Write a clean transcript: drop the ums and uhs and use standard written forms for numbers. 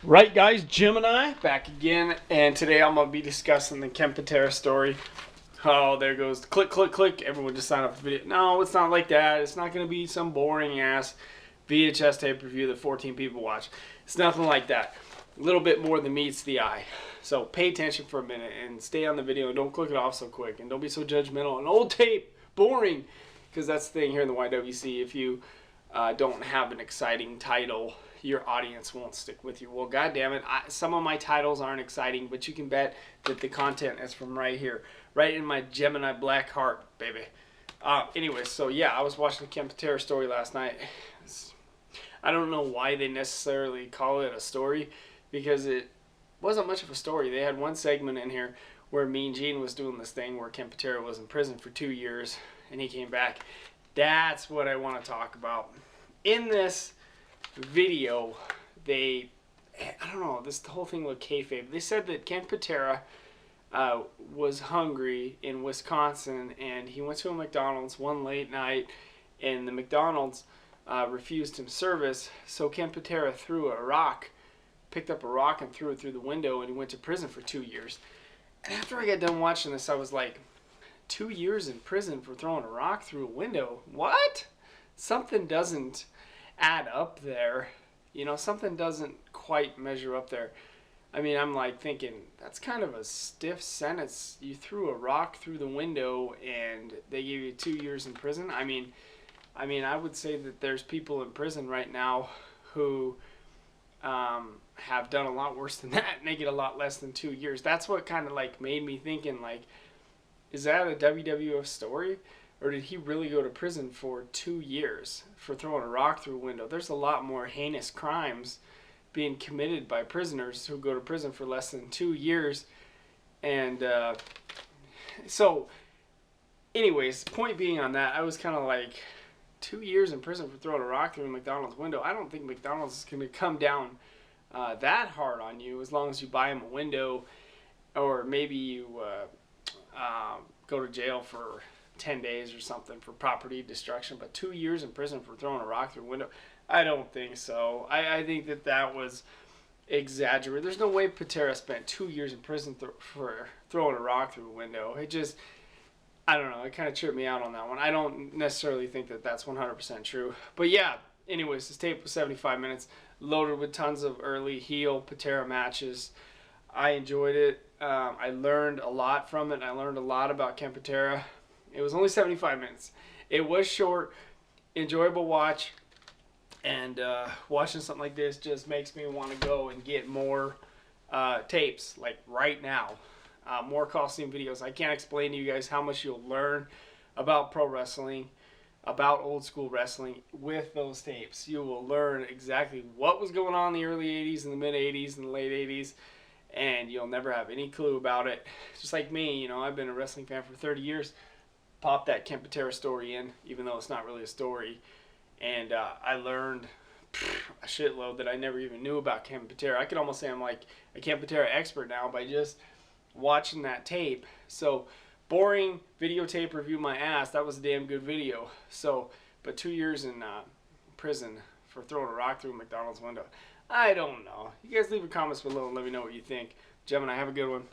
Right, guys, Jim and I back again, and today I'm gonna be discussing the Patera story. Oh, there goes click, click, click. Everyone just sign up for the video. No, it's not like that. It's not gonna be some boring ass VHS tape review that 14 people watch. It's nothing like that. A little bit more than meets the eye. So pay attention for a minute and stay on the video and don't click it off so quick and don't be so judgmental. An old tape, boring, because that's the thing here in the YWC. If you don't have an exciting title, your audience won't stick with you. Well, God damn it, some of my titles aren't exciting, but you can bet that the content is from right here, right in my Gemini black heart, baby. Anyway, so yeah, I was watching the Patera story last night. I don't know why they necessarily call it a story, because it wasn't much of a story. They had one segment in here where Mean Gene was doing this thing where Patera was in prison for 2 years, and he came back. That's what I want to talk about. In this video, I don't know, the whole thing with kayfabe. They said that Patera was hungry in Wisconsin, and he went to a McDonald's one late night, and the McDonald's refused him service, so Patera picked up a rock and threw it through the window, and he went to prison for 2 years. And after I got done watching this, I was like, 2 years in prison for throwing a rock through a window? What? Something doesn't add up there. You know, something doesn't quite measure up there. I mean, I'm like thinking, that's kind of a stiff sentence. You threw a rock through the window and they gave you 2 years in prison. I mean, I would say that there's people in prison right now who have done a lot worse than that, and they get a lot less than 2 years. That's what kind of like made me thinking, like, is that a WWF story? Or did he really go to prison for 2 years for throwing a rock through a window? There's a lot more heinous crimes being committed by prisoners who go to prison for less than 2 years. And so, anyways, point being on that, I was kind of like, 2 years in prison for throwing a rock through a McDonald's window. I don't think McDonald's is going to come down that hard on you as long as you buy them a window, or maybe you go to jail for 10 days or something for property destruction. But 2 years in prison for throwing a rock through a window, I don't think so. I think that was exaggerated. There's no way Patera spent 2 years in prison for throwing a rock through a window. It just, I don't know, it kind of tripped me out on that one. I don't necessarily think that that's 100% true. But yeah, anyways, this tape was 75 minutes, loaded with tons of early heel Patera matches. I enjoyed it. I learned a lot from it. I learned a lot about Patera. It was only 75 minutes. It was short, enjoyable watch, and watching something like this just makes me want to go and get more tapes, like right now. More Coliseum videos. I can't explain to you guys how much you'll learn about pro wrestling, about old school wrestling with those tapes. You will learn exactly what was going on in the early 80s and the mid 80s and the late 80s. And you'll never have any clue about it. Just like me, you know, I've been a wrestling fan for 30 years. Pop that Patera story in, even though it's not really a story. And I learned a shitload that I never even knew about Patera. I could almost say I'm like a Patera expert now by just watching that tape. So, boring videotape review my ass. That was a damn good video. So, but 2 years in prison for throwing a rock through a McDonald's window. I don't know. You guys leave your comments below and let me know what you think. Gemini, have a good one.